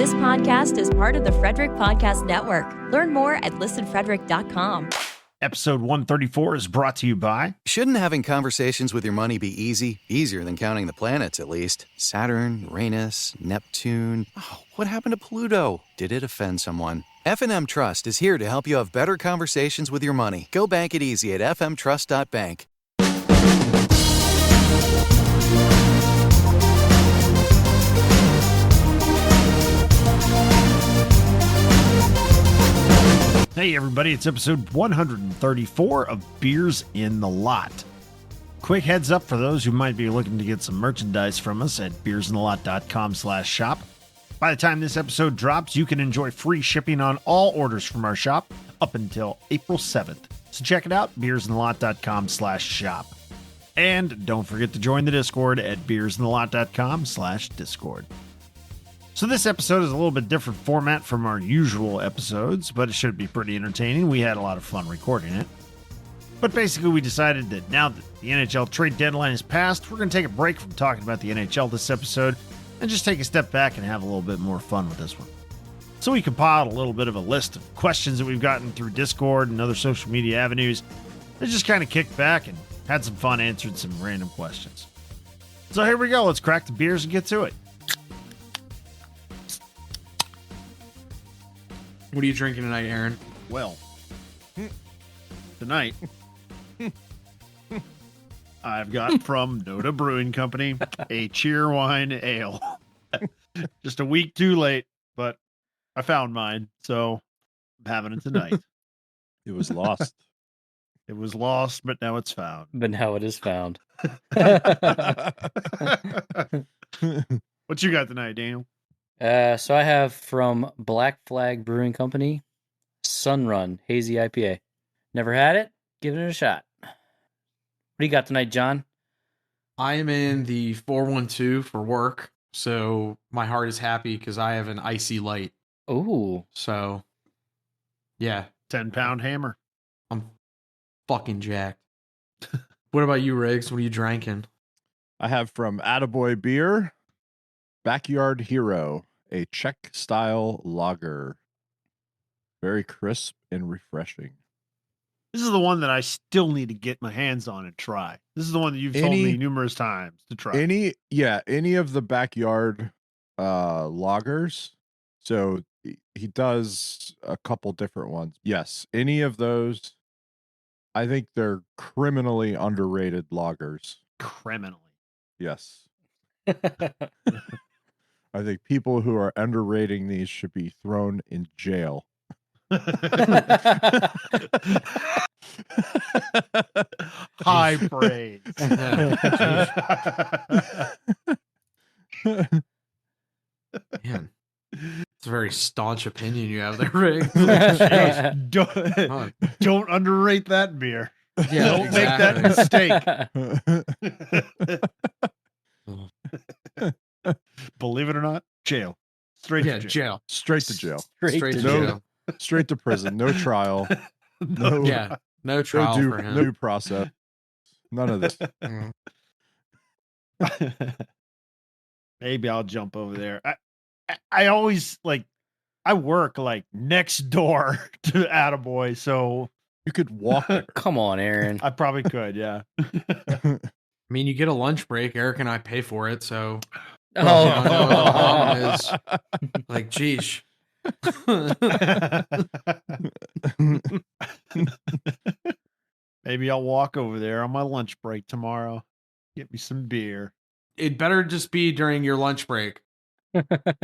This podcast is part of the Frederick Podcast Network. Learn more at listenfrederick.com. Episode 134 is brought to you by... Shouldn't having conversations with your money be easy? Easier than counting the planets, at least. Saturn, Uranus, Neptune. Oh, what happened to Pluto? Did it offend someone? F&M Trust is here to help you have better conversations with your money. Go bank it easy at fmtrust.bank. Hey everybody, it's episode 134 of Beers in the Lot. Quick heads up for those who might be looking to get some merchandise from us at beersinthelot.com/shop. By the time this episode drops, you can enjoy free shipping on all orders from our shop up until April 7th. So check it out, beersinthelot.com/shop. And don't forget to join the Discord at beersinthelot.com/discord. So this episode is a little bit different format from our usual episodes, but it should be pretty entertaining. We had a lot of fun recording it. But basically we decided that now that the NHL trade deadline is passed, we're going to take a break from talking about the NHL this episode and just take a step back and have a little bit more fun with this one. So we compiled a little bit of a list of questions that we've gotten through Discord and other social media avenues and just kind of kicked back and had some fun answering some random questions. So here we go. Let's crack the beers and get to it. What are you drinking tonight, Aaron? Well, tonight I've got from Noda Brewing Company a Cheerwine Ale. Just a week too late, but I found mine, so I'm having it tonight. It was lost. It was lost, but now it's found. But now it is found. What you got tonight, Daniel? So I have from Black Flag Brewing Company, Sunrun Hazy IPA. Never had it? Give it a shot. What do you got tonight, John? I am in the 412 for work, so my heart is happy because I have an icy light. Ooh. So, yeah. 10-pound hammer. I'm fucking jacked. What about you, Riggs? What are you drinking? I have from Attaboy Beer, Backyard Hero, a Czech-style lager. Very crisp and refreshing. This is the one that I still need to get my hands on and try. This is the one that you've told me numerous times to try. Any of the Backyard lagers. So he does a couple different ones. Yes, any of those. I think they're criminally underrated lagers. Criminally. Yes. I think people who are underrating these should be thrown in jail. High praise. Man, it's a very staunch opinion you have there, Riggs. Don't underrate that beer. Yeah, Don't make that mistake. Believe it or not, jail. Straight to jail. Straight to jail. Straight to jail. Straight to prison. No trial. No trial for him. No due process. None of this. Maybe I'll jump over there. I always I work next door to Attaboy, so you could walk there. Come on, Aaron. I probably could, yeah. I mean, you get a lunch break. Eric and I pay for it, so is geesh. Maybe I'll walk over there on my lunch break tomorrow. Get me some beer. It better just be during your lunch break.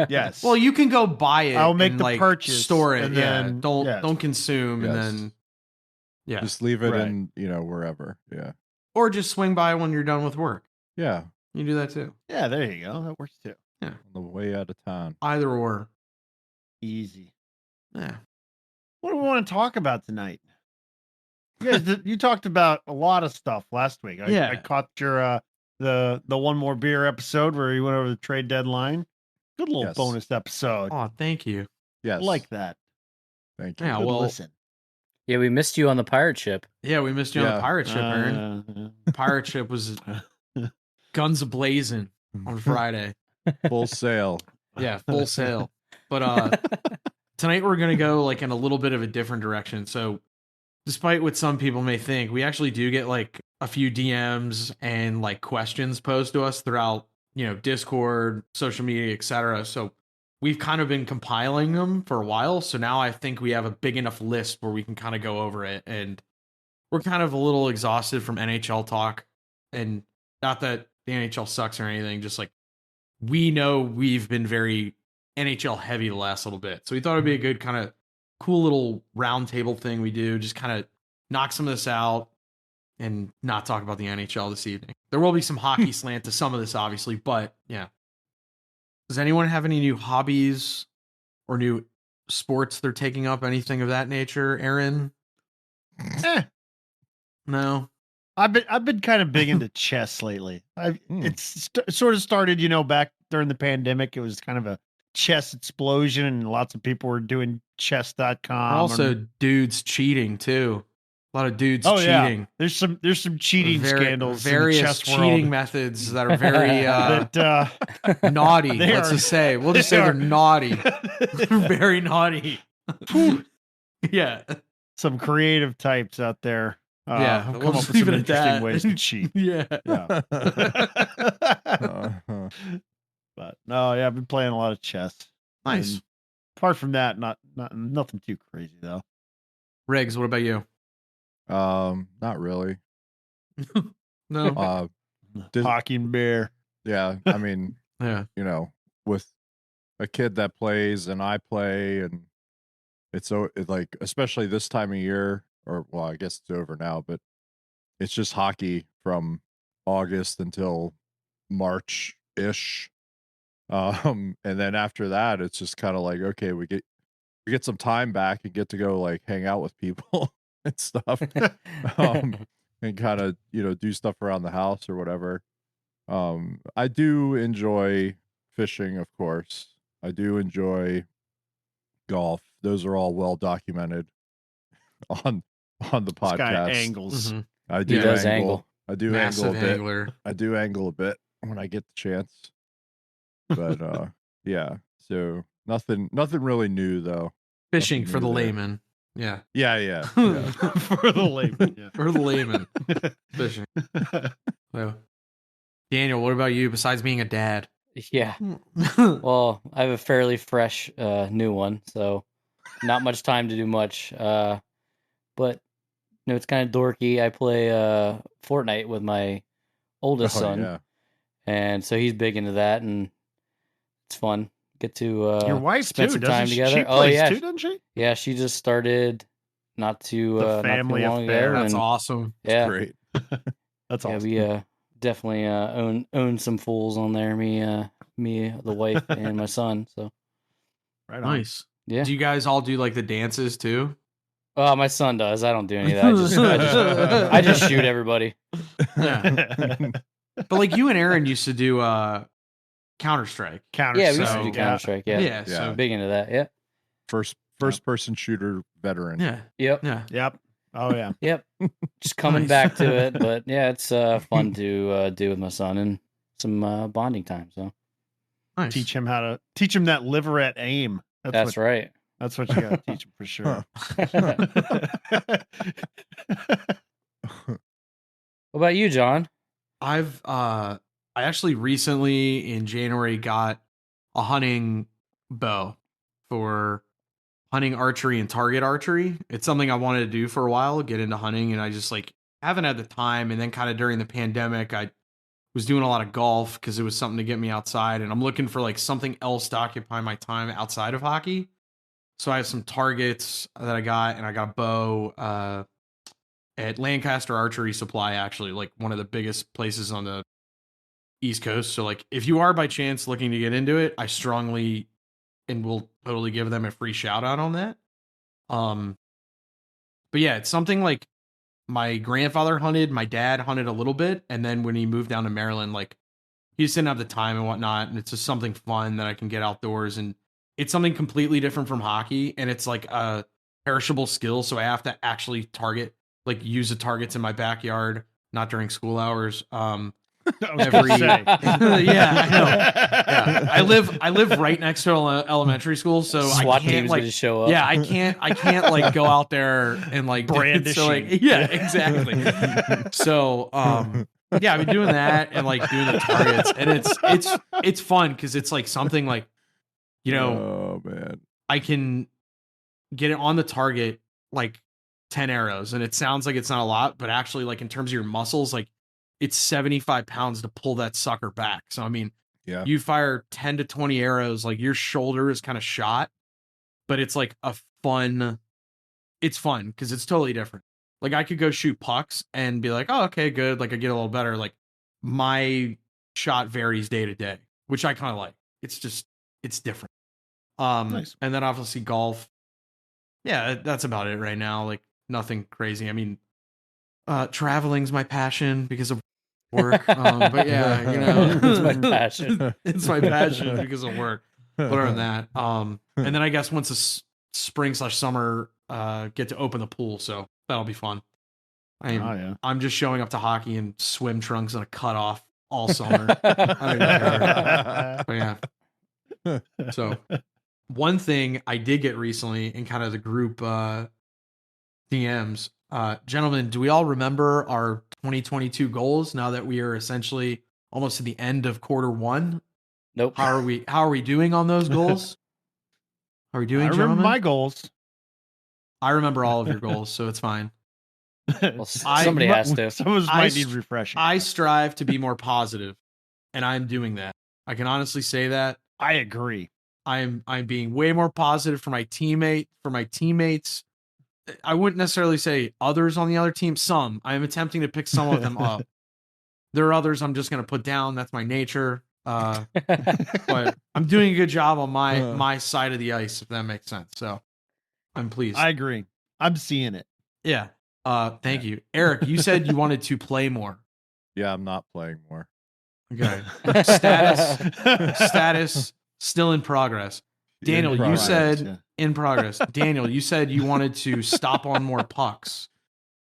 Yes. Well, you can go buy it. I'll make and, the purchase, store it. and Yeah. then Don't consume, Yes. and then Just leave it Right. in, wherever. Yeah. or just swing by when you're done with work. Yeah. You do that too. Yeah, there you go. That works too. On the way out of town. Either or. Easy. Yeah. What do we want to talk about tonight? You guys, you talked about a lot of stuff last week. I caught your the one more beer episode where you went over the trade deadline. Good little bonus episode. Oh, thank you. Yes. I like that. Thank you. Yeah, Good well, listen. Yeah, we missed you on the pirate ship. Yeah, we missed you on the pirate ship, Aaron. Pirate ship was guns a-blazing on Friday. Full sail. Yeah, full sail. But tonight we're gonna go like in a little bit of a different direction. So despite what some people may think, we actually do get like a few DMs and like questions posed to us throughout, Discord, social media, etc. So we've kind of been compiling them for a while. So now I think we have a big enough list where we can kind of go over it. And we're kind of a little exhausted from NHL talk. And not that the NHL sucks or anything, just like we know we've been very NHL heavy the last little bit. So we thought it'd be a good kind of cool little round table thing we do. Just kind of knock some of this out and not talk about the NHL this evening. There will be some hockey slant to some of this, obviously, but yeah. Does anyone have any new hobbies or new sports they're taking up? Anything of that nature, Aaron? No. I've been kind of big into chess lately. It's sort of started, back during the pandemic. It was kind of a chess explosion, and lots of people were doing chess.com. Also, dudes cheating too. A lot of dudes cheating. Yeah. There's some cheating scandals, various in the chess cheating world. methods that are very naughty. They Let's are- just say we'll just say they're naughty. They're very naughty. Yeah. Some creative types out there. Yeah, have we'll come up just with leave some it at interesting that. ways to cheat. Yeah. Yeah. Uh-huh. But no, yeah, I've been playing a lot of chess. Nice. And apart from that, nothing too crazy though. Riggs, what about you? Not really. No. Did- Hockey and bear. Yeah, I mean, Yeah. with a kid that plays and I play, and it's like, especially this time of year, or well, I guess it's over now, but it's just hockey from August until March ish. And then after that, it's just kind of like, okay, we get some time back and get to go like hang out with people and stuff. And kind of, do stuff around the house or whatever. I do enjoy fishing, of course. I do enjoy golf. Those are all well documented on the This guy podcast. angles. Mhm. I do He does angle. angle. I do Massive angle a bit. angler. I do angle a bit when I get the chance. But yeah. So nothing really new though. Fishing Nothing for the new there. layman. Yeah. Yeah, yeah. For the layman. Yeah. For the layman. Fishing. So, Daniel, what about you besides being a dad? Yeah. Well, I have a fairly fresh new one, so not much time to do much. But it's kind of dorky. I play Fortnite with my oldest son, Yeah. and so he's big into that, and it's fun. Get to Your wife spend too, some doesn't time she? together. She Oh, plays yeah. too, doesn't she? Yeah, she just started not too family long affair. ago. That's and, awesome. Yeah, Great. That's yeah, awesome. we definitely own some fools on there. Me, the wife, and my son. So Right on. Nice. yeah. Do you guys all do like the dances too? Oh, my son does. I don't do any of that. I just shoot everybody. Yeah. But like you and Aaron used to do Counter-Strike. Counter. Yeah, we used to So- do Counter Strike. Yeah. Yeah. So Yeah. Big into that. Yeah. First person shooter veteran. yeah. Yep. Yeah. Yep. Oh yeah. Yep. Just coming Nice. back to it, but yeah, it's fun to do with my son and some bonding time. So Nice. Teach him that liverette aim. that's right. That's what you got to teach him for sure. What about you, John? I actually recently in January got a hunting bow for hunting archery and target archery. It's something I wanted to do for a while, get into hunting, and I just like haven't had the time. And then kind of during the pandemic, I was doing a lot of golf because it was something to get me outside, and I'm looking for like something else to occupy my time outside of hockey. So I have some targets that I got, and I got a bow at Lancaster Archery Supply, actually, like one of the biggest places on the East Coast. So like if you are by chance looking to get into it, I strongly and will totally give them a free shout out on that. But yeah, it's something like my grandfather hunted, my dad hunted a little bit, and then when he moved down to Maryland, like he just didn't have the time and whatnot, and it's just something fun that I can get outdoors, and it's something completely different from hockey, and it's like a perishable skill, so I have to actually use the targets in my backyard, not during school hours. I was gonna every say. yeah, I know. Yeah. I live right next to elementary school, so SWAT I can't teams like would just show up. yeah, I can't like go out there and like so like Brandishing. yeah, exactly. So yeah, I've been doing that and like doing the targets, and it's fun because it's like something like, you know, Oh man. I can get it on the target like 10 arrows, and it sounds like it's not a lot, but actually like in terms of your muscles, like it's 75 pounds to pull that sucker back. So I mean, Yeah. you fire 10 to 20 arrows, like your shoulder is kind of shot, but it's like it's fun because it's totally different. Like I could go shoot pucks and be like, oh, okay, good. Like I get a little better. Like my shot varies day to day, which I kind of like. It's different. Nice. And then obviously golf. Yeah, that's about it right now. Like nothing crazy. I mean, traveling's my passion because of work. But yeah, you know, It's my passion. It's my passion because of work. But other than that, and then I guess once the spring/summer get to open the pool, so that'll be fun. I'm just showing up to hockey in swim trunks and a cutoff all summer. I don't care. But yeah. So one thing I did get recently in kind of the group DMs, gentlemen, do we all remember our 2022 goals now that we are essentially almost to the end of quarter one? Nope. How are we doing on those goals? How are we doing, I remember gentlemen? my goals. I remember all of your goals, so it's fine. Well, somebody has to. Some of us I might s- need refreshing. I strive to be more positive, and I'm doing that. I can honestly say that. I agree. I'm being way more positive for my teammates. I wouldn't necessarily say others on the other team. Some. I'm attempting to pick some of them up. There are others I'm just going to put down. That's my nature. But I'm doing a good job on my side of the ice, if that makes sense. So I'm pleased. I agree. I'm seeing it. Yeah. Thank you. Eric, you said you wanted to play more. Yeah, I'm not playing more. Okay. Status still in progress. Daniel, you progress, said yeah. in progress. Daniel, you said you wanted to stop on more pucks.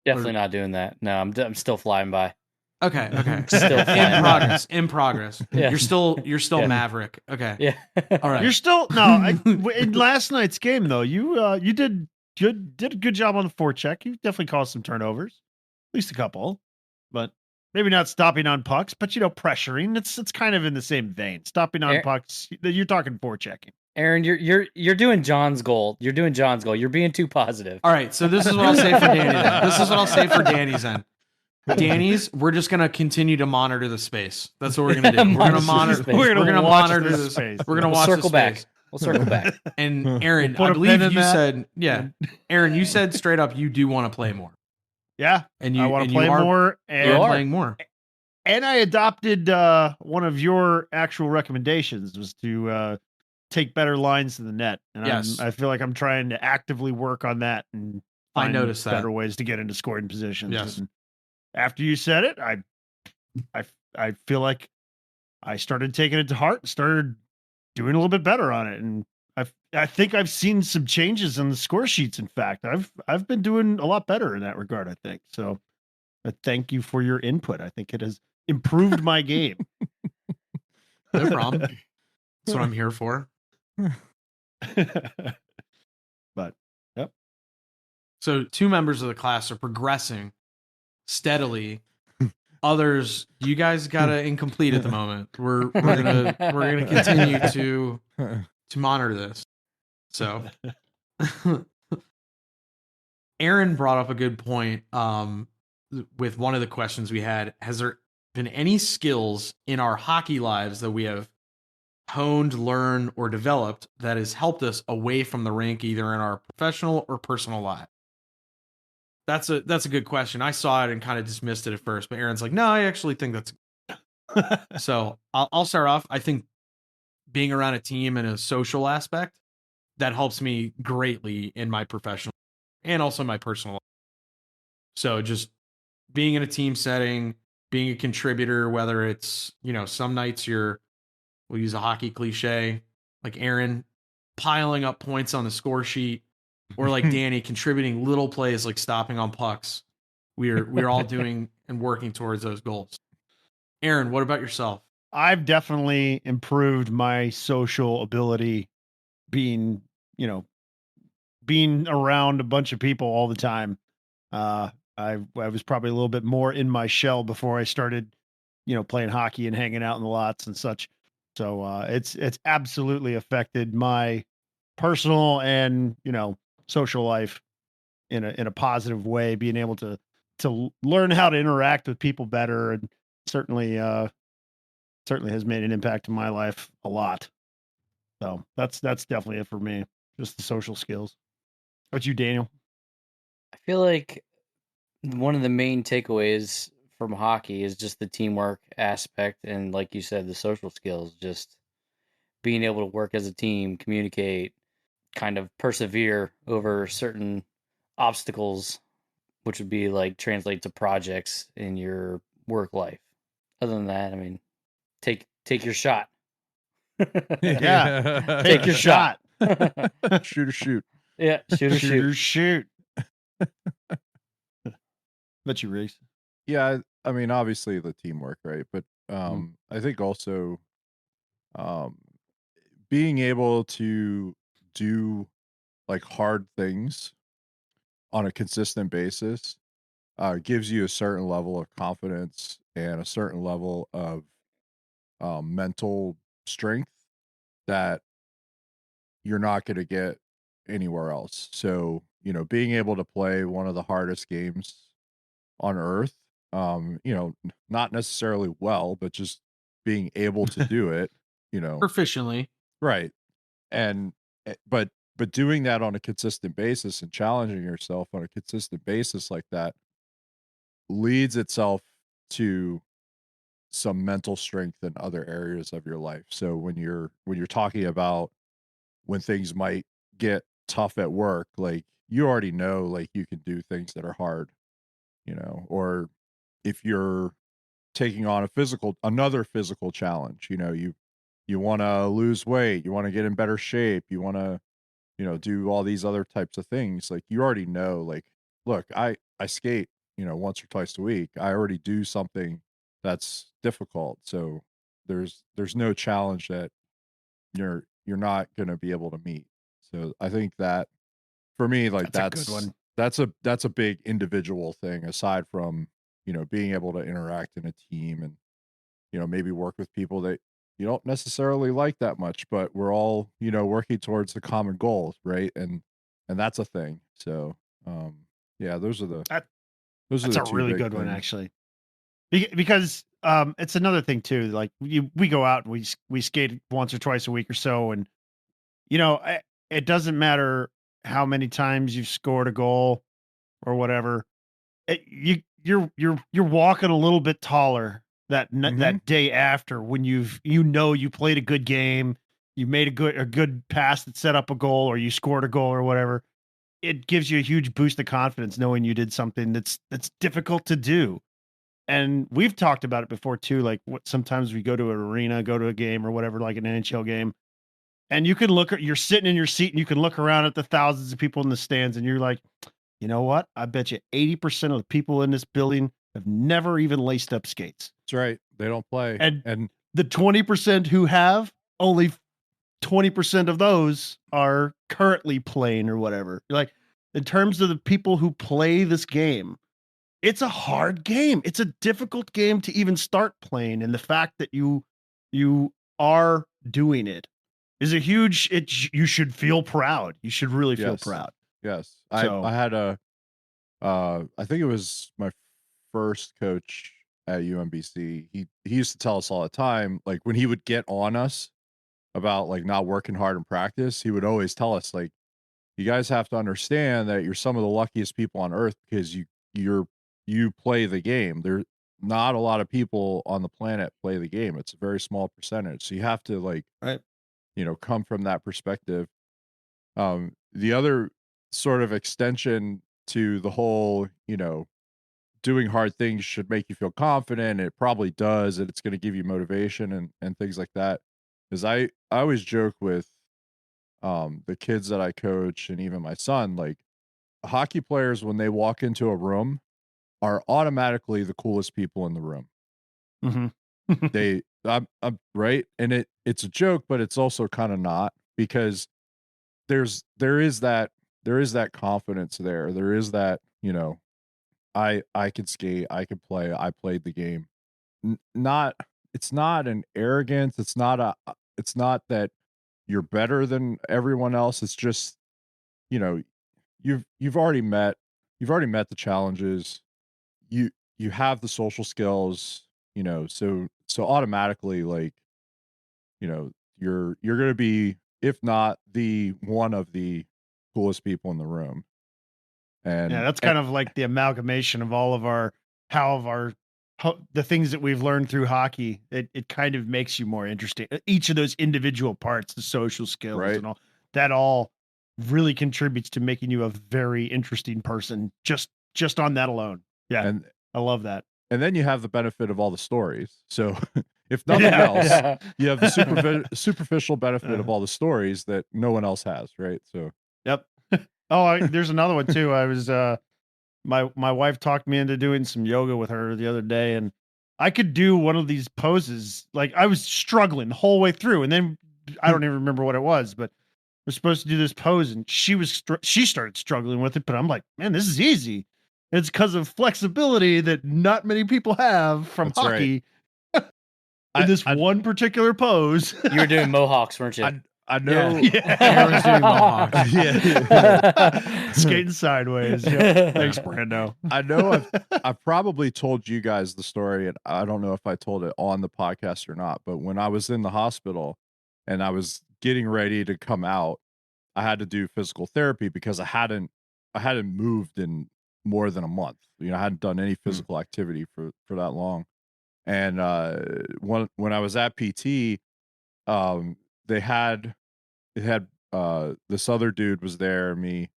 Definitely not doing that. No, I'm still flying by. Okay. Still in flying progress. In progress. Yeah. You're still Yeah. Maverick. Okay. Yeah. All right. You're still in last night's game though. You did a good job on the forecheck. You definitely caused some turnovers, at least a couple, but maybe not stopping on pucks. But pressuring. It's kind of in the same vein. Stopping on pucks. You're talking forechecking. Aaron, you're doing John's goal. You're doing John's goal. You're being too positive. All right. So this is what I'll say for Danny then. This is what I'll say for Danny's then. Danny's, we're just gonna continue to monitor the space. That's what we're gonna do. We're gonna monitor. Space. We're gonna watch monitor this this space. We're gonna We'll watch circle the back. space. We'll circle back. And Aaron, We'll put I a believe pin in you that. said, yeah, Aaron, you said straight up you do want to play more, Yeah, and you I want and to play you are, more, you and are are. playing more. And I adopted one of your actual recommendations was to take better lines to the net. And Yes. I feel like I'm trying to actively work on that and I find noticed that. better ways to get into scoring positions. Yes. And after you said it, I feel like I started taking it to heart and started doing a little bit better on it. And I think I've seen some changes in the score sheets. In fact, I've been doing a lot better in that regard, I think. So thank you for your input. I think it has improved my game. No problem. That's what I'm here for. But yep. So 2 members of the class are progressing steadily. Others, you guys got it incomplete at the moment. We're gonna continue to monitor this. So Aaron brought up a good point with one of the questions we had. Has there been any skills in our hockey lives that we have honed, learned, or developed that has helped us away from the rink, either in our professional or personal life? That's a good question. I saw it and kind of dismissed it at first, but Aaron's like, no, I actually think that's so. I'll start off. I think being around a team and a social aspect that helps me greatly in my professional and also my personal life. So just being in a team setting, being a contributor, whether it's, some nights we'll use a hockey cliche, like Aaron piling up points on the score sheet, or like Danny contributing little plays like stopping on pucks. We're all doing and working towards those goals. Aaron, what about yourself? I've definitely improved my social ability being, being around a bunch of people all the time. I was probably a little bit more in my shell before I started, playing hockey and hanging out in the lots and such. So it's absolutely affected my personal and social life in a positive way. Being able to learn how to interact with people better, and certainly certainly has made an impact in my life a lot. So that's definitely it for me. Just the social skills. How about you, Daniel? I feel like one of the main takeaways from hockey is just the teamwork aspect, and like you said, the social skills, just being able to work as a team, communicate, kind of persevere over certain obstacles, which would be like translate to projects in your work life. Other than that, I mean, take your shot. Yeah. Take your shot. Shoot or shoot. Yeah, shoot or shoot. Shoot. Bet you, Reese. Yeah, I mean, obviously the teamwork, right? But I think also um, being able to do like hard things on a consistent basis gives you a certain level of confidence and a certain level of mental strength that you're not going to get anywhere else. So, being able to play one of the hardest games on earth, not necessarily well, but just being able to do it, Proficiently. right. And, but doing that on a consistent basis and challenging yourself on a consistent basis like that leads itself to some mental strength in other areas of your life. So when you're talking about when things might get tough at work, like you already know, like you can do things that are hard, or if you're taking on another physical challenge, you want to lose weight, you want to get in better shape, you want to, do all these other types of things. Like you already know, like, look, I skate, once or twice a week. I already do something that's difficult. So there's no challenge that you're not going to be able to meet. So I think that for me, like That's a good one. that's a big individual thing aside from, being able to interact in a team and, maybe work with people that you don't necessarily like that much, but we're all, working towards the common goal, right? And that's a thing. So, yeah, those are That's the a two really big good one, things. actually. Because it's another thing too. Like we go out and we skate once or twice a week or so, and it doesn't matter how many times you've scored a goal or whatever. You're walking a little bit taller that day after when you played a good game, you made a good pass that set up a goal, or you scored a goal or whatever. It gives you a huge boost of confidence knowing you did something that's difficult to do. And we've talked about it before too. Like sometimes we go to an arena, go to a game or whatever, like an NHL game, and you can you're sitting in your seat and you can look around at the thousands of people in the stands, and you're like, you know what? I bet you 80% of the people in this building have never even laced up skates. That's right. They don't play. And the 20% who have, only 20% of those are currently playing or whatever. Like, in terms of the people who play this game, it's a hard game. It's a difficult game to even start playing. And the fact that you are doing it is a huge, you should feel proud. You should really feel Yes. proud. Yes. So- I had I think it was my first coach at UMBC. He used to tell us all the time, like when he would get on us about like not working hard in practice, he would always tell us like, you guys have to understand that you're some of the luckiest people on earth because you play the game. There not a lot of people on the planet play the game. It's a very small percentage. So you have to like, Right. come from that perspective. The other sort of extension to the whole, doing hard things should make you feel confident. It probably does, and it's going to give you motivation and things like that. Because I always joke with the kids that I coach and even my son, like hockey players, when they walk into a room, are automatically the coolest people in the room. Mm-hmm. I'm right, and it's a joke, but it's also kind of not, because there is that confidence there. There is that, I can skate, I can play, I played the game. Not It's not an arrogance. It's not that you're better than everyone else. It's just, you know, you've already met the challenges. You have the social skills, so automatically, like, you're going to be, if not the one of the coolest people in the room. And Yeah, that's kind of like the amalgamation of all of the things that we've learned through hockey. It kind of makes you more interesting. Each of those individual parts, the social skills Right. and all that, all really contributes to making you a very interesting person. Just on that alone. Yeah, and I love that. and then you have the benefit of all the stories. So if nothing else, you have the superficial benefit of all the stories that no one else has, right? So Yep. There's another one too. I was my wife talked me into doing some yoga with her the other day, and I could do one of these poses. Like, I was struggling the whole way through, and then I don't even remember what it was, but we're supposed to do this pose, and she started struggling with it. But I'm like, man, this is easy. And it's because of flexibility that not many people have from That's right. hockey. In this one particular pose. You were doing mohawks, weren't you? I know. Yeah. Aaron's doing mohawks. Yeah. Skating sideways. Yep. Thanks, Brando. I know I've probably told you guys the story, and I don't know if I told it on the podcast or not, but when I was in the hospital and I was getting ready to come out, I had to do physical therapy because I hadn't moved in more than a month. I hadn't done any physical activity for that long. And when I was at PT, they had this other dude was there, me.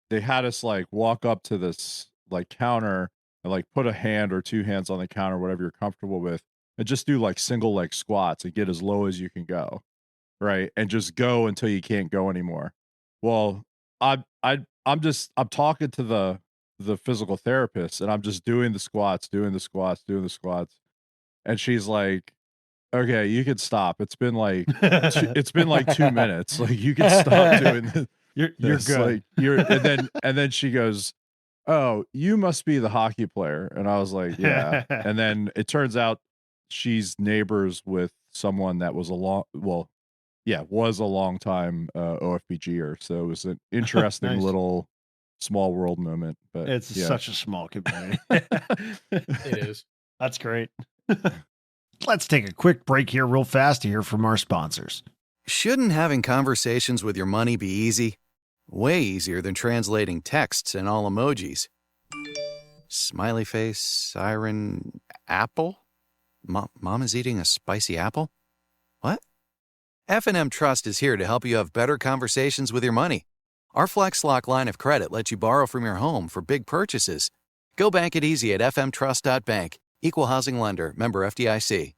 They had us like walk up to this like counter and like put a hand or two hands on the counter, whatever you're comfortable with, and just do like single leg squats and get as low as you can go, right? And just go until you can't go anymore. Well, I'm talking to the physical therapist, and I'm just doing the squats, and she's like, okay, you can stop. It's been like 2 minutes. Like, you can stop doing this. You're this. good. Like, and then she goes, oh, you must be the hockey player. And I was like, yeah. And then it turns out she's neighbors with someone that was a long time OFBGer. So it was an interesting Nice. little small world moment. But It's yeah. such a small community. It is. That's great. Let's take a quick break here real fast to hear from our sponsors. Shouldn't having conversations with your money be easy? Way easier than translating texts and all emojis. Smiley face, siren, apple? Mom is eating a spicy apple? What? F&M Trust is here to help you have better conversations with your money. Our FlexLock line of credit lets you borrow from your home for big purchases. Go bank it easy at fmtrust.bank. Equal housing lender. Member FDIC.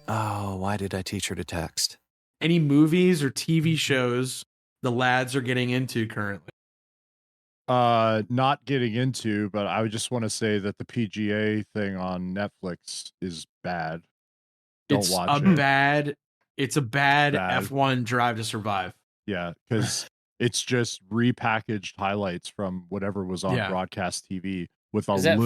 Oh, why did I teach her to text? Any movies or TV shows the lads are getting into currently? Not getting into, but I would just want to say that the PGA thing on Netflix is bad. Don't watch it. It's a bad Bad. F1 Drive to Survive. Yeah, because it's just repackaged highlights from whatever was on Yeah. broadcast TV with a Is that-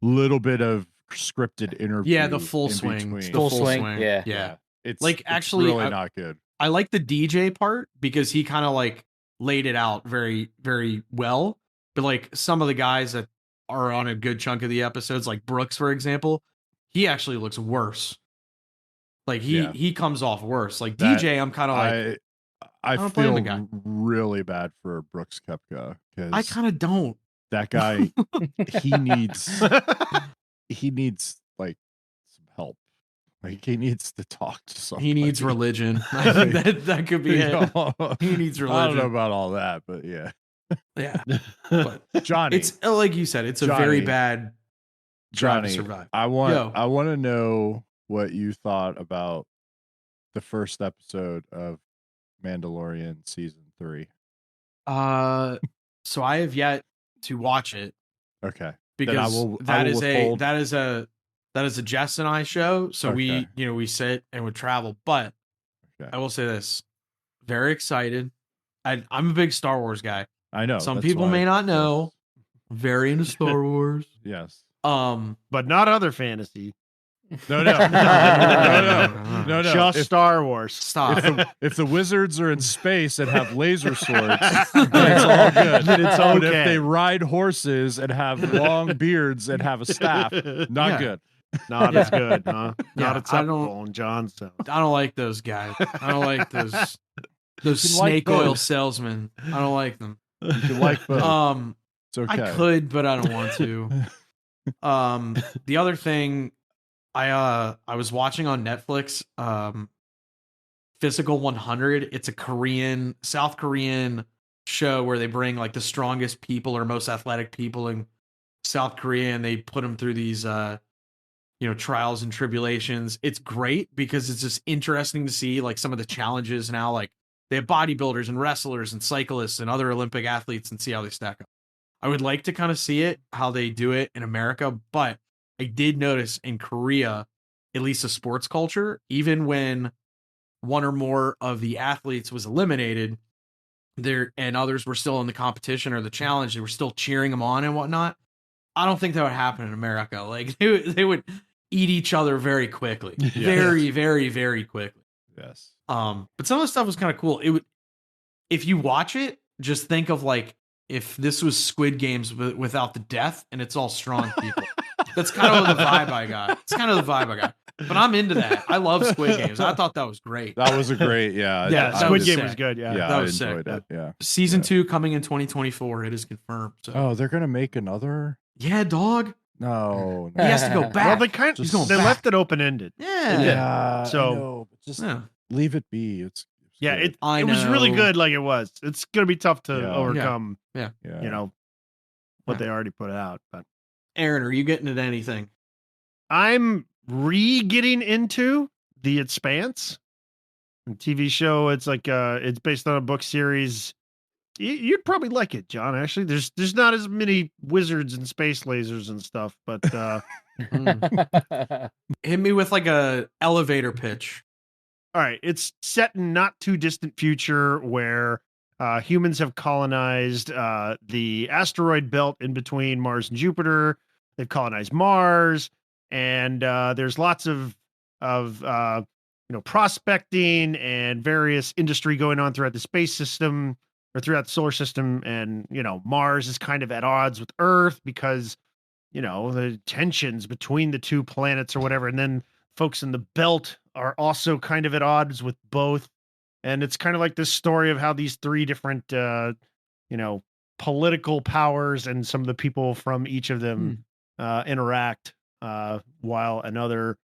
little bit of scripted interview. Yeah, the full in swing. between. It's the Full full swing, swing. yeah. Yeah. It's Like, it's actually, really not good. I like the DJ part because he kind of like laid it out very, very well. But like some of the guys that are on a good chunk of the episodes, like Brooks, for example, he actually looks worse. Like he comes off worse. Like That- DJ, I'm kind of like, I don't blame feel the guy. really bad for Brooks Koepka because I kind of don't. that guy he needs like some help. Like, he needs to talk to someone. He needs religion. I think that could be it. He needs I don't know religion. about all that, but yeah. Yeah. But Johnny, it's like you said, it's a very Johnny. bad Drive to Johnny, Survive. I want Yo. to know what you thought about the first episode of Mandalorian season 3. So I have yet to watch it Okay. because I will withhold. that is a That is a Jess and I show. So Okay. we sit and would travel. But Okay. I will say this: very excited. I'm a big Star Wars guy. I know. Some that's people why- may not know. Very into Star Wars. Yes. But not other fantasy. No, no, no. Just Star Wars. Stop. If the wizards are in space and have laser swords, then it's all good. Then it's But if okay. they ride horses and have long beards and have a staff, not Yeah. good. Not as good, huh? Yeah, Not I acceptable in John's house. I don't like those guys. I don't like those You can snake like oil both. salesmen. I don't like them. You can like both. It's okay. I could, but I don't want to. The other thing I was watching on Netflix, Physical 100. It's a South Korean show where they bring like the strongest people or most athletic people in South Korea and they put them through these trials and tribulations. It's great because it's just interesting to see like some of the challenges now. Like they have bodybuilders and wrestlers and cyclists and other Olympic athletes and see how they stack up. I would like to kind of see it, how they do it in America, but I did notice in Korea, at least the sports culture, even when one or more of the athletes was eliminated there and others were still in the competition or the challenge, they were still cheering them on and whatnot. I don't think that would happen in America. Like they would eat each other very quickly, very, very, very quickly. Yes. But some of the stuff was kind of cool. It would, if you watch it, just think of like if this was Squid Games without the death and it's all strong people. That's kind of the vibe I got. It's kind of the vibe I got. But I'm into that. I love Squid Games. I thought that was great. That was a great, yeah. Yeah, I Squid Squid was- Game sick. was good. Yeah. Yeah, That I was sick. enjoyed it. Yeah. Season 2 coming in 2024. It is confirmed. So Oh, they're gonna make another? yeah, dog. No. He has to go Well, back. they kind Just of going they back. left it open ended. Yeah. Yeah. So- I know, but just Yeah. leave it be. It's Yeah, good. it was really know. good. Like it was. It's gonna be tough to Yeah. overcome. yeah. You know what they already put out. But Aaron, are you getting into anything? I'm getting into The Expanse, a TV show. It's like it's based on a book series. You'd probably like it, John. Actually, there's not as many wizards and space lasers and stuff, but Hit me with like a elevator pitch. all right, it's set in not too distant future where humans have colonized the asteroid belt in between Mars and Jupiter. They've colonized Mars, and there's lots of prospecting and various industry going on throughout the space system or throughout the solar system. And Mars is kind of at odds with Earth because the tensions between the two planets or whatever. And then folks in the belt are also kind of at odds with both. And it's kind of like this story of how these three different, political powers and some of the people from each of them interact, while another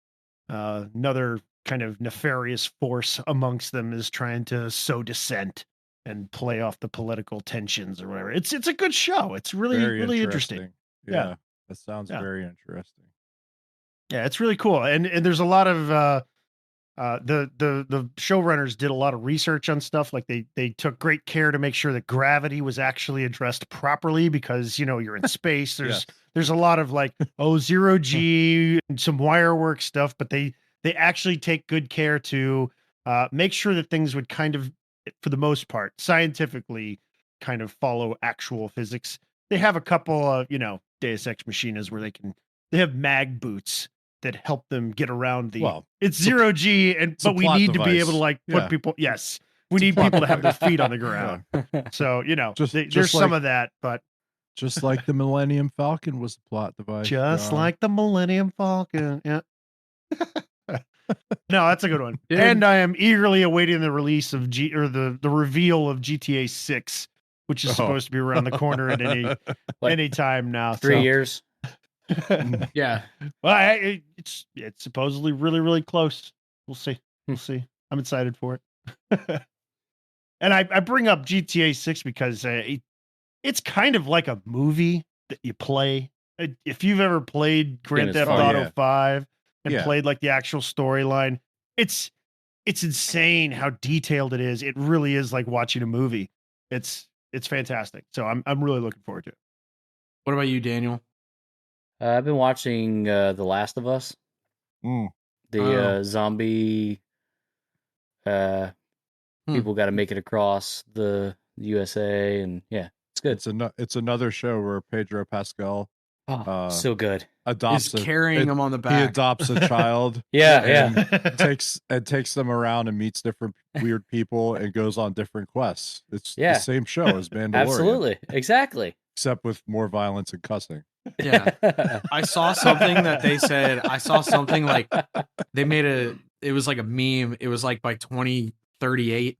kind of nefarious force amongst them is trying to sow dissent and play off the political tensions or whatever. It's a good show. It's really, Very really interesting. Yeah. Yeah. That sounds Yeah. very interesting. Yeah, it's really cool. And there's a lot of the showrunners did a lot of research on stuff. Like they took great care to make sure that gravity was actually addressed properly because you're in space. Yes. There's a lot of like zero G and some wire work stuff, but they actually take good care to make sure that things would kind of, for the most part, scientifically kind of follow actual physics. They have a couple of Deus Ex Machinas where they have mag boots that help them get around it's zero G a but we plot need to be device. able to like put Yeah. people. Yes. We need people to have their feet on the ground. So, Just there's some like- of that, but Just like the Millennium Falcon was the plot device. just John. like the Millennium Falcon. Yeah. No, that's a good one. Dude. And I am eagerly awaiting the release of the reveal of GTA 6, which is Oh. supposed to be around the corner at any time now. 3 years. Yeah. Well, it's supposedly really, really close. We'll see. We'll see. I'm excited for it. And I bring up GTA 6 because it's kind of like a movie that you play. If you've ever played Grand it's Theft fun. Auto Yeah. 5 and Yeah. played like the actual storyline, it's insane how detailed it is. It really is like watching a movie. It's fantastic. So I'm really looking forward to it. What about you, Daniel? I've been watching The Last of Us, Mm. the zombie. People got to make it across the USA, and yeah, it's good. It's another show where Pedro Pascal So good. adopts Is carrying him on the He back. adopts a child. Yeah. takes them around and meets different weird people and goes on different quests. It's Yeah. the same show as Mandalorian, Absolutely, exactly. except with more violence and cussing. Yeah. I saw something that they said. I saw something like they made it was like a meme. It was like by 2038,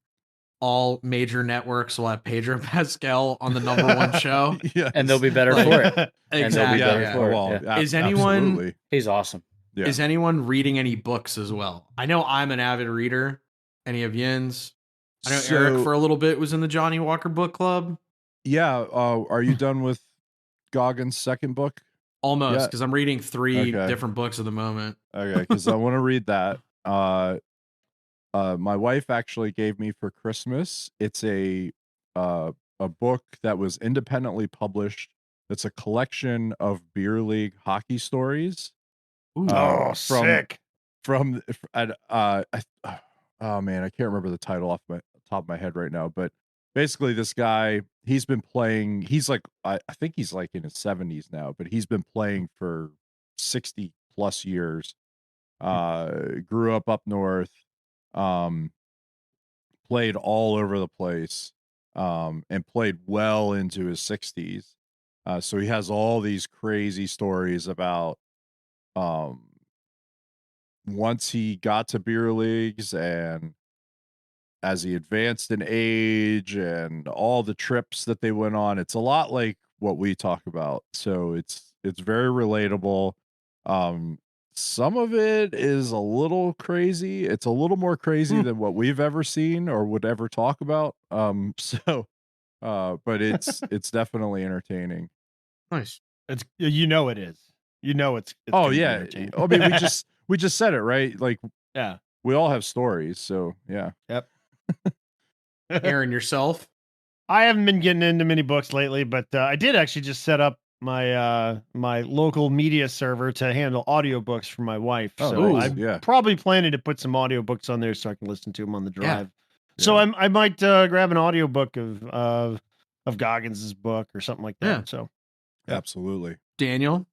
all major networks will have Pedro Pascal on the #1 show. Yeah, And they'll be better Like- for it. Exactly. better yeah. for it. Well, Yeah. Is anyone- absolutely. He's awesome. Yeah. Is anyone reading any books as well? I know I'm an avid reader. Any of Yins? I know Eric for a little bit was in the Johnny Walker book club. Yeah. Are you done with Goggins' second book? Almost, Yeah. because I'm reading 3 Okay. different books at the moment. Okay, because I want to read that. My wife actually gave me for Christmas. It's a book that was independently published. It's a collection of beer league hockey stories. Ooh. Sick. From oh man, I can't remember the title off my top of my head right now, but basically this guy, he's been playing, he's like I think he's like in his 70s now, but he's been playing for 60 plus years. Grew up north, played all over the place, and played well into his 60s. So he has all these crazy stories about once he got to beer leagues and as he advanced in age and all the trips that they went on. It's a lot like what we talk about. So it's very relatable. Some of it is a little crazy. It's a little more crazy than what we've ever seen or would ever talk about. But it's definitely entertaining. Nice. It's it is. It's Oh gonna be yeah. entertaining. I mean, we just said it, right? Like Yeah. we all have stories, so yeah. Yep. Aaron, yourself? I haven't been getting into many books lately, but I did actually just set up my my local media server to handle audiobooks for my wife. Oh, So nice. I'm Yeah. probably planning to put some audiobooks on there so I can listen to them on the Yeah. drive. So I might grab an audiobook of Goggins's book or something like that. Yeah. So Absolutely. Daniel?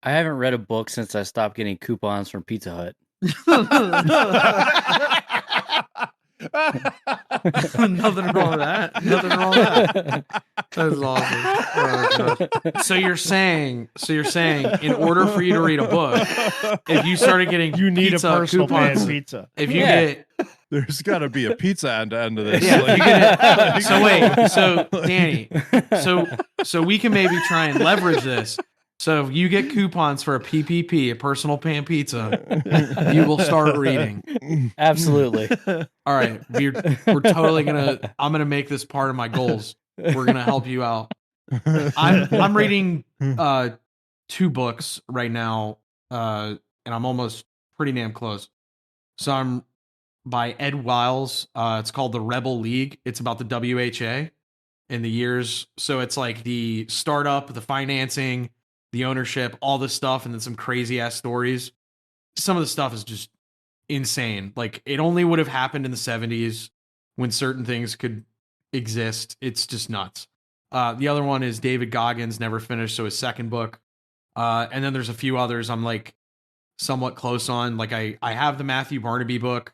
I haven't read a book since I stopped getting coupons from Pizza Hut. Nothing wrong with that. Nothing wrong with that. That is awesome. Oh, gosh. So you're saying, in order for you to read a book, if you started getting you need pizza a personal pan coupons, pizza. if you Yeah. get There's got to be a pizza end to end of this. Yeah, Like- you get so wait, so Danny, so we can maybe try and leverage this. So if you get coupons for a PPP, a personal pan pizza, you will start reading. Absolutely. All right, we're totally I'm gonna make this part of my goals. We're gonna help you out. I'm reading 2 books right now, and I'm almost pretty damn close. So I'm by Ed Wiles. It's called The Rebel League. It's about the WHA in the years. So it's like the startup, the financing, the ownership, all this stuff, and then some crazy ass stories. Some of the stuff is just insane. Like it only would have happened in the 70s when certain things could exist. It's just nuts. The other one is David Goggins, never finished, so his second book. And then there's a few others I'm like somewhat close on. Like I have the Matthew Barnaby book.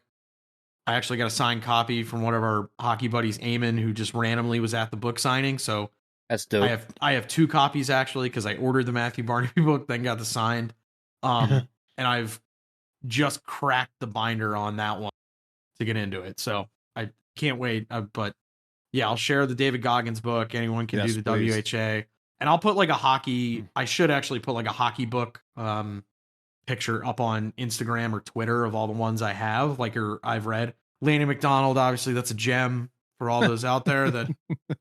I actually got a signed copy from one of our hockey buddies, Eamon, who just randomly was at the book signing. So That's dope. I have 2 copies actually because I ordered the Matthew Barnaby book, then got the signed. And I've just cracked the binder on that one to get into it. So I can't wait. But yeah, I'll share the David Goggins book. Anyone can Yes, do the please. WHA. And I'll put like a hockey, I should actually put like a hockey book picture up on Instagram or Twitter of all the ones I have, like or I've read. Lanny McDonald, obviously that's a gem for all those out there that,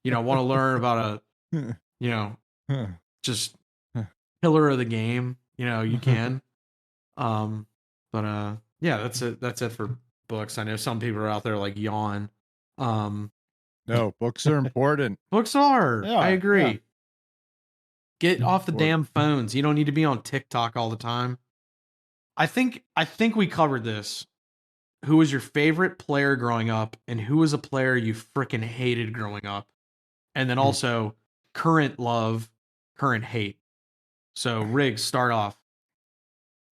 want to learn about just pillar of the game, you can. But yeah, that's it. That's it for books. I know some people are out there like yawn. No, books are important. Books are. They I are, agree. yeah. Get off the Or- damn phones. You don't need to be on TikTok all the time. I think we covered this. Who was your favorite player growing up, and who was a player you freaking hated growing up? And then also current love, current hate. So Riggs, start off.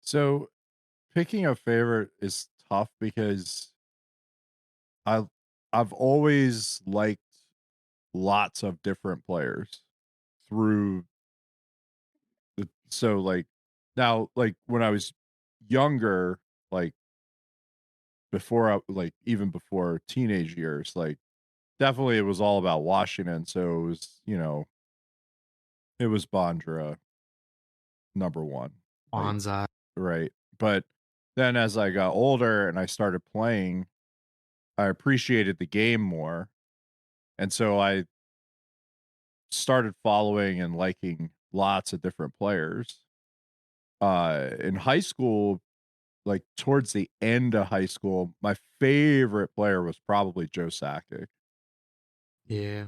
So picking a favorite is tough because I've always liked lots of different players through so like now like when I was younger, like before I like even before teenage years, like definitely it was all about Washington. So it was, it was Bondra number one. Like, Bonza. right. But then as I got older and I started playing, I appreciated the game more. And so I started following and liking lots of different players. In high school, like towards the end of high school, my favorite player was probably Joe Sakic. Yeah.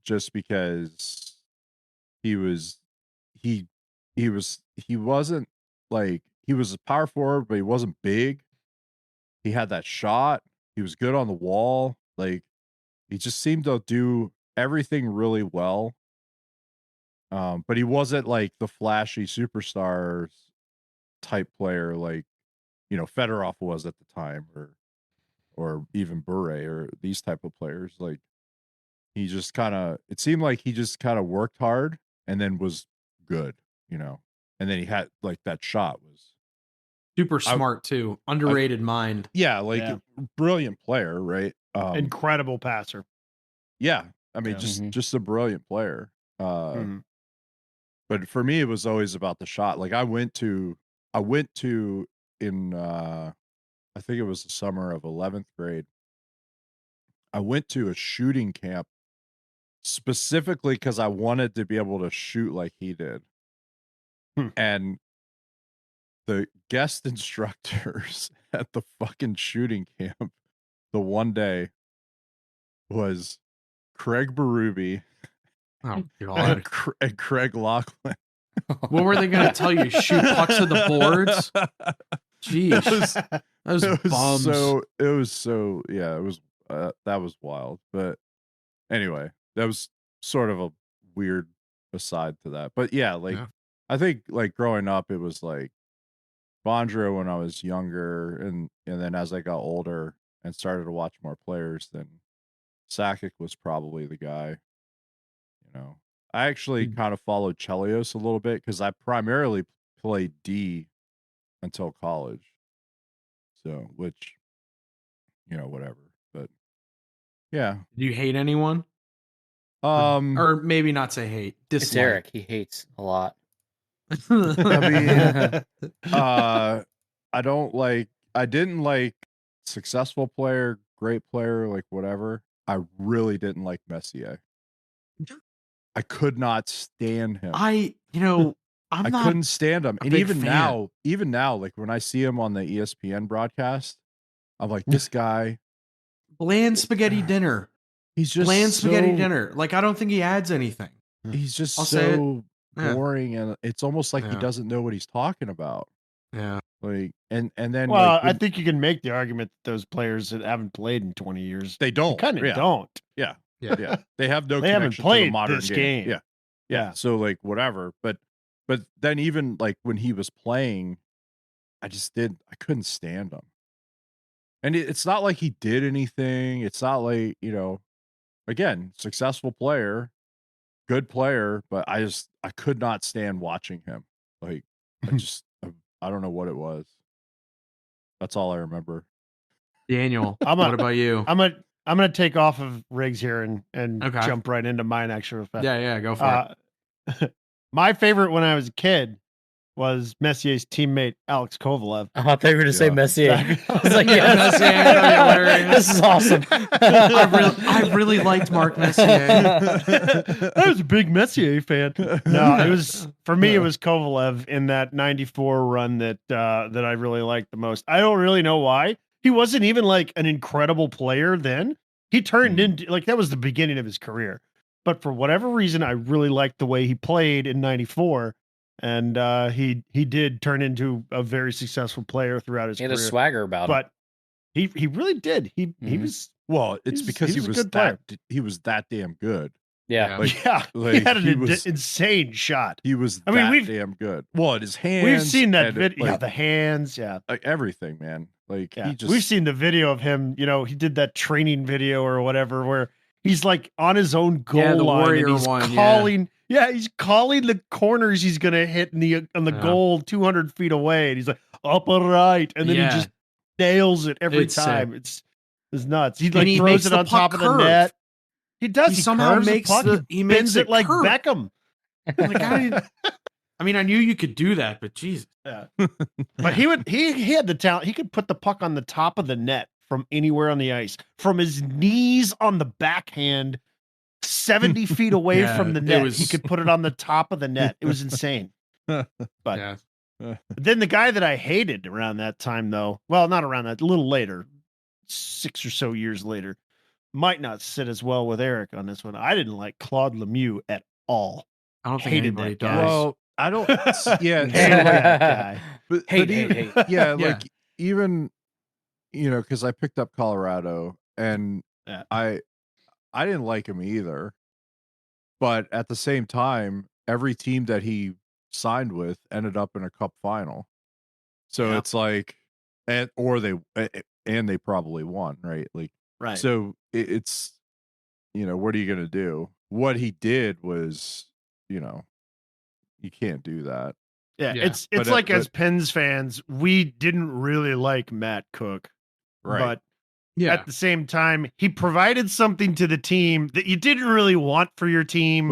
Just because he was he he wasn't like he was a power forward, but he wasn't big. He had that shot. He was good on the wall. Like he just seemed to do everything really well. But he wasn't like the flashy superstars type player like Fedorov was at the time, or even Bure or these type of players. Like he just it seemed like he just kind of worked hard and then was good, and then he had like that shot was Super smart too. Underrated mind. like Yeah. brilliant player, right? Incredible passer. Yeah, I mean Yeah. just a brilliant player. Mhm. But for me, it was always about the shot. Like I went to in I think it was the summer of 11th grade. I went to a shooting camp specifically because I wanted to be able to shoot like he did. And the guest instructors at the fucking shooting camp the one day was Craig Berube Oh God. and Craig Lachlan. What were they gonna tell you? Shoot pucks to the boards? Jeez. Those bums. That was wild. But anyway, that was sort of a weird aside to that. But yeah, like Yeah. I think like growing up it was like Bondra when I was younger, and then as I got older and started to watch more players, then Sakic was probably the guy. I actually kind of followed Chelios a little bit because I primarily played D until college. So, which, whatever. But yeah. Do you hate anyone? Or maybe not say hate. It's Dislike. Eric. He hates a lot. I didn't like successful player, great player, like whatever. I really didn't like Messier. I could not stand him. I couldn't stand him. a And big even fan. now, like when I see him on the ESPN broadcast, I'm like, this guy, bland spaghetti dinner. he's just Bland spaghetti so- dinner. Like I don't think he adds anything. He's just I'll say it. so Yeah. boring, and it's almost like he Yeah. doesn't know what he's talking about. Yeah. Like, and then Well, like, I think you can make the argument that those players that haven't played in 20 years they don't kind of yeah. don't. Yeah. Yeah. Yeah, they have no. They haven't connection to the played modern this game. Yeah. Yeah. So like whatever, but then even like when he was playing, I couldn't stand him. And it's not like he did anything. It's not like again, successful player, good player, but I could not stand watching him. Like I don't know what it was. That's all I remember. Daniel, I'm what about you? I'm gonna take off of Riggs here and Okay. jump right into mine actually real fast. Yeah, go for it. My favorite when I was a kid was Messier's teammate Alex Kovalev. I thought you were going to say Yeah. Messier. I was like, Yeah, yes. Messier, that'd be hilarious. This is awesome. I really liked Mark Messier. I was a big Messier fan. No, it was for me. It was Kovalev in that '94 run that I really liked the most. I don't really know why. He wasn't even like an incredible player then. He turned into like that was the beginning of his career. but for whatever reason, I really liked the way he played in '94, and he did turn into a very successful player throughout his He had a career. swagger about him. But he really did. He Mhm. was Well, it's He's- because he he was a was good player. he was that damn good. Yeah. Like, yeah. He like, had an he was- insane shot. He was I mean, that we've- damn good. Well, at his hands. We've seen that and, video. Yeah, like, the hands. Yeah. like everything, man. Like Yeah. he just We've seen the video of him. You know, he did that training video or whatever where he's like on his own goal Yeah, the line. warrior and he's one, yeah. calling. Yeah, he's calling the corners he's gonna hit on the Yeah. goal 200 feet away, and he's like upper right, and then Yeah. he just nails it every It's sick. time. It's nuts. He And like he throws makes it the on top of puck the curve. net. He does. He He somehow curves the makes puck. the- he makes bends it it like curve. Beckham. Like, I mean, I knew you could do that, but Jesus. Yeah. But he had the talent. He could put the puck on the top of the net from anywhere on the ice, from his knees on the backhand, 70 feet away Yeah, from the it net. He was- could put it on the top of the net. It was insane. But Yeah. then the guy that I hated around that time, though, well, not around that, a little later, 6 or so years later, might not sit as well with Eric on this one. I didn't like Claude Lemieux at all. I don't think Hated anybody that does. guy. well, I don't. Yeah, Hated so, like, that guy. but, Hate, but hate, even, hate. yeah, Yeah. like even because I picked up Colorado and Yeah. I didn't like him either, but at the same time, every team that he signed with ended up in a cup final, so Yeah. it's like, and they probably won, right? Like, Right. so it's what are you gonna do? What he did was, you can't do that. Yeah, Yeah. it's But, like as but- Pens fans, we didn't really like Matt Cook, Right. but yeah. at the same time, he provided something to the team that you didn't really want for your team,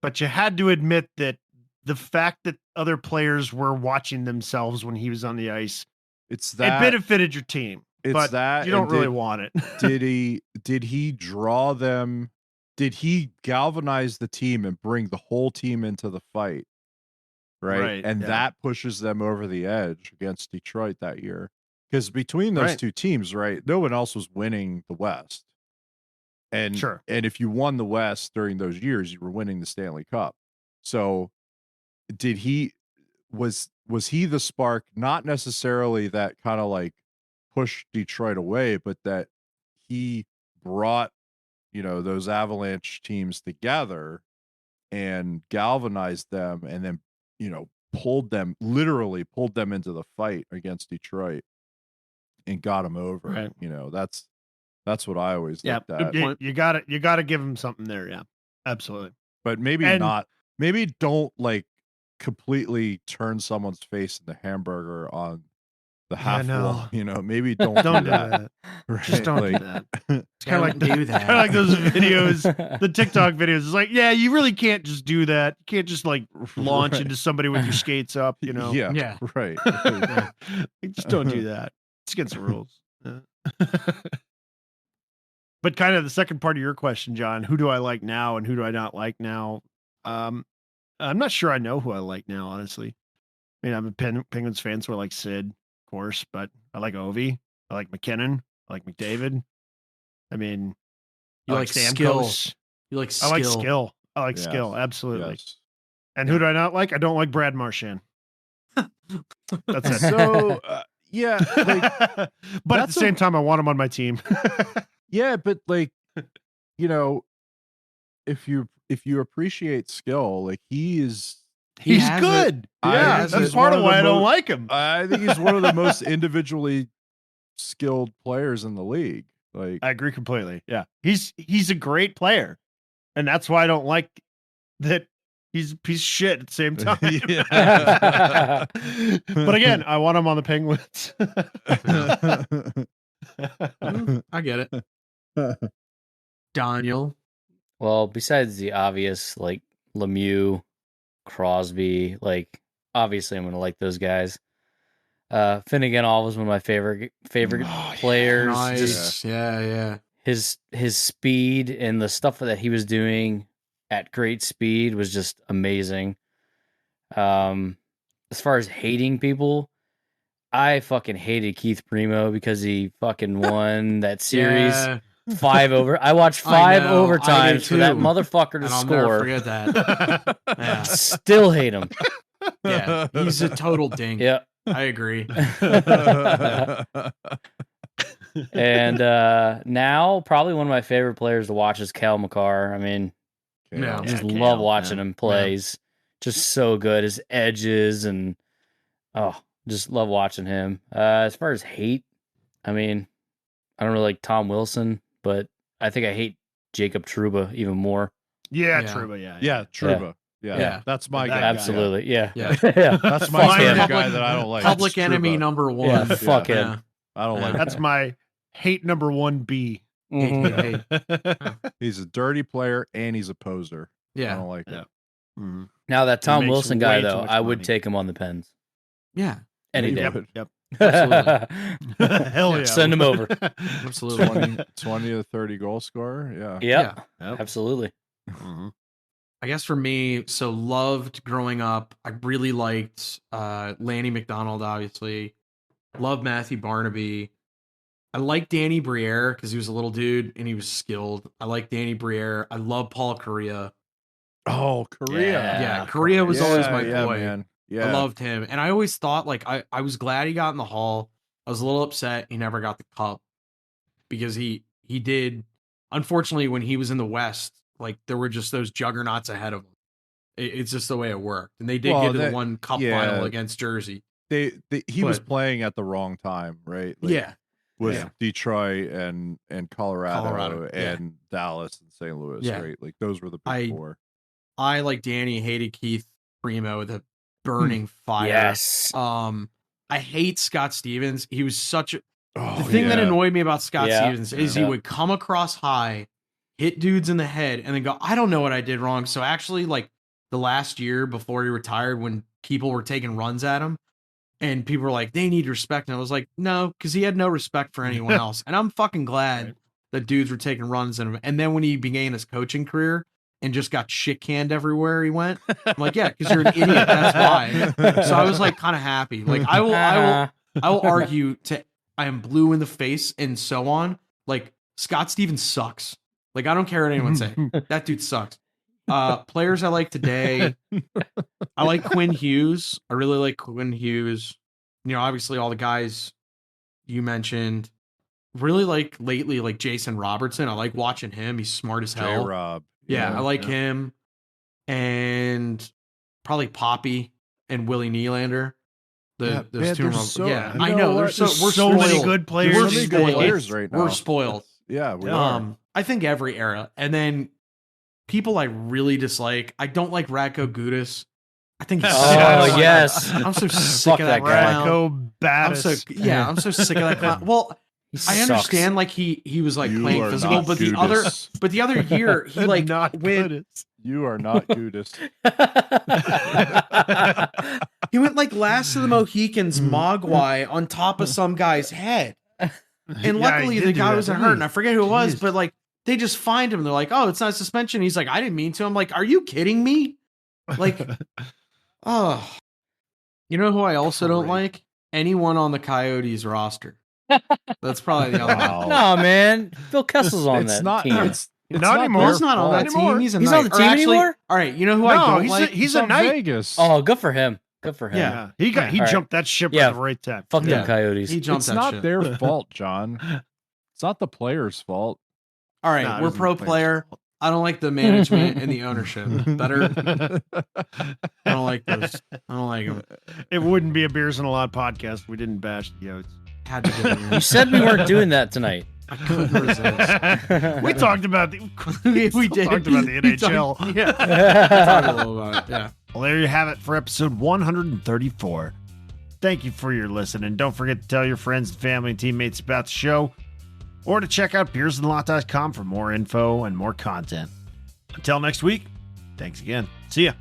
But you had to admit that the fact that other players were watching themselves when he was on the ice, it's it that benefited your team. it's but that you don't and really want it. did he draw them? Did he galvanize the team and bring the whole team into the fight? Right. And yeah. that pushes them over the edge against Detroit that year. Because between those Right. two teams, right, no one else was winning the West. And Sure. and if you won the West during those years, you were winning the Stanley Cup. So was he the spark, not necessarily that kind of like pushed Detroit away, but that he brought, those Avalanche teams together and galvanized them and then, literally pulled them into the fight against Detroit and got them over. Right. That's what I always Yeah, looked at. you got to give him something there. Yeah, absolutely. But maybe And- not. Maybe don't like completely turn someone's face into hamburger on the half wall. Maybe don't, Don't do do that. that. Right? Just don't Like, do that. It's kind of like Don't do that. Kind of like those videos, the TikTok videos. It's like, yeah, you really can't just do that. You can't just like launch Right. into somebody with your skates up. Yeah. Yeah. Right. Just don't do that. It's against the rules. Yeah. But kind of the second part of your question, John, who do I like now and who do I not like now? I'm not sure I know who I like now, honestly. I mean, I'm a Penguins fan, so I like Sid, of course, but I like Ovi. I like McKinnon. I like McDavid. I mean, You I like skill. Stamkos. You like I skill. like skill. I like Yes. skill. Absolutely. Yes. And who do I not like? I don't like Brad Marchand. That's it. So yeah, like but at the that's same time, I want him on my team. yeah, but like if you appreciate skill, like He's has good. I- Yeah, has that's it. part One of of the why I don't mo- like him. I think he's one of the most individually skilled players in the league. Like I agree completely. Yeah, he's a great player, and that's why I don't like that he's a piece of shit at the same time. Yeah. But again, I want him on the Penguins. I get it. Daniel. Well, besides the obvious, like Lemieux, Crosby, like obviously I'm gonna like those guys. Finnegan All was one of my favorite players. Nice. Just Yeah. his speed and the stuff that he was doing at great speed was just amazing. As far as hating people, I fucking hated Keith Primo because he fucking won that series. Yeah. I watched 5 know, I do overtimes for that too. motherfucker to And I'll never score. forget that. Yeah. Still hate him. Yeah, he's a total dink. Yeah. I agree. And now probably one of my favorite players to watch is Cal McCarr. I mean, Yeah. I just Cal, love watching yeah. him play. He's just so good. His edges and just love watching him. As far as hate, I mean, I don't really like Tom Wilson, but I think I hate Jacob Trouba even more. Yeah, Yeah. Trouba. Yeah, Yeah, Trouba. Yeah. Yeah. That's my That guy. guy. Absolutely. Yeah. Yeah. Yeah. That's my Fuck kind him. of guy that I don't like. Public It's enemy Trouba. number one. Yeah, fuck him. Yeah. I don't like That's him. my hate number 1B. Mhm. Hey, He's a dirty player and he's a poser. I yeah. don't like Yeah. it. Mhm. Now that Tom makes Wilson guy way too though, much I would money. take him on the Pens Yeah. any You day. would. Yep. Absolutely. Hell yeah. Send him over. Absolutely. 20 to 30 goal scorer. Yeah. Yep. Yep. Absolutely. Mhm. I guess for me, so loved growing up. I really liked Lanny McDonald, obviously. Loved Matthew Barnaby. I liked Danny Briere because he was a little dude and he was skilled. I like Danny Briere. I love Paul Correa. Oh, Korea. Yeah, Correa was always my boy. Man. Yeah. I loved him. And I always thought, like, I was glad he got in the Hall. I was a little upset he never got the cup because he did. Unfortunately, when he was in the West, like, there were just those juggernauts ahead of him. It's just the way it worked. And they did Well, get to the that- one cup yeah. final against Jersey. He was But- playing at the wrong time, right? Like, Yeah. with Yeah. Detroit and Colorado yeah. and Dallas and St. Louis, Yeah. right? Like those were the big I- four. I, like Danny, hated Keith Primo with a burning fire. Yes. I hate Scott Stevens. He was such a. Oh, The thing that yeah. annoyed me about Scott Yeah. Stevens is he Yeah. would come across high, hit dudes in the head, and then go, I don't know what I did wrong. So actually, like the last year before he retired, when people were taking runs at him and people were like, they need respect. And I was like, no, because he had no respect for anyone else. And I'm fucking glad Right. that dudes were taking runs at him. And then when he began his coaching career and just got shit canned everywhere he went, I'm like, yeah, because you're an idiot. That's why. So I was like kind of happy. Like I will argue I am blue in the face and so on. Like Scott Stevens sucks. Like I don't care what anyone say. That dude sucks. Players I like today. I like Quinn Hughes. I really like Quinn Hughes. You know, obviously all the guys you mentioned. Really like lately, like Jason Robertson. I like watching him. He's smart as hell. J-Rob. Yeah, I like him. And probably Poppy and Willie Nylander. Yeah, Those man, two. there's Are, so- yeah, you I know know. what? We're There's so many spoiled. good players. We're So many good spoiled. players right now. We're spoiled. Yeah, we are. I think every era. And then people I really dislike. I don't like Radko Gudas. I think he's Oh, so- yes. I'm so sick Fuck of that that guy. clown. Radko I'm so Battis. I'm so sick of that clown. Well, He I sucks. understand like he was like You playing are physical, not but the Judas. other year he like not went good. You are not Judas. he went like last of the Mohicans Mogwai on top of some guy's head. And Yeah, luckily he did the do guy that, wasn't didn't hurt, he? and I forget who it was, Jeez. but like they just find him. They're like, "Oh, it's not a suspension." He's like, "I didn't mean to." I'm like, "Are you kidding me?" Like, oh, you know who I also don't Great. like? Anyone on the Coyotes roster. That's probably the other one. Wow. No, man. Phil Kessel's on It's that not. team. It's Not anymore. their He's not on that fault. team. He's a He's knight. on the Or team actually, anymore? All right, you know who I No, don't he's like? he's a on knight. Vegas. Oh, good for him. Good for him. Yeah. He All right. jumped that ship Yeah. at the right time. Fuck Yeah. them Coyotes. He jumped It's that not shit. their fault, John. It's not the player's fault. All right, No, it we're isn't pro the players' player. I don't like the management and the ownership. Better. I don't like those. I don't like them. It wouldn't be a Beers and a Lot podcast if we didn't bash the Yotes. Had to get You said we weren't doing that tonight. I couldn't resist. We talked about the we did. talked about the We NHL. talked- yeah. Talked a little about it. Yeah. Well, there you have it for episode 134. Thank you for your listen, and don't forget to tell your friends and family and teammates about the show, or to check out beersandlot.com for more info and more content. Until next week, thanks again. See ya.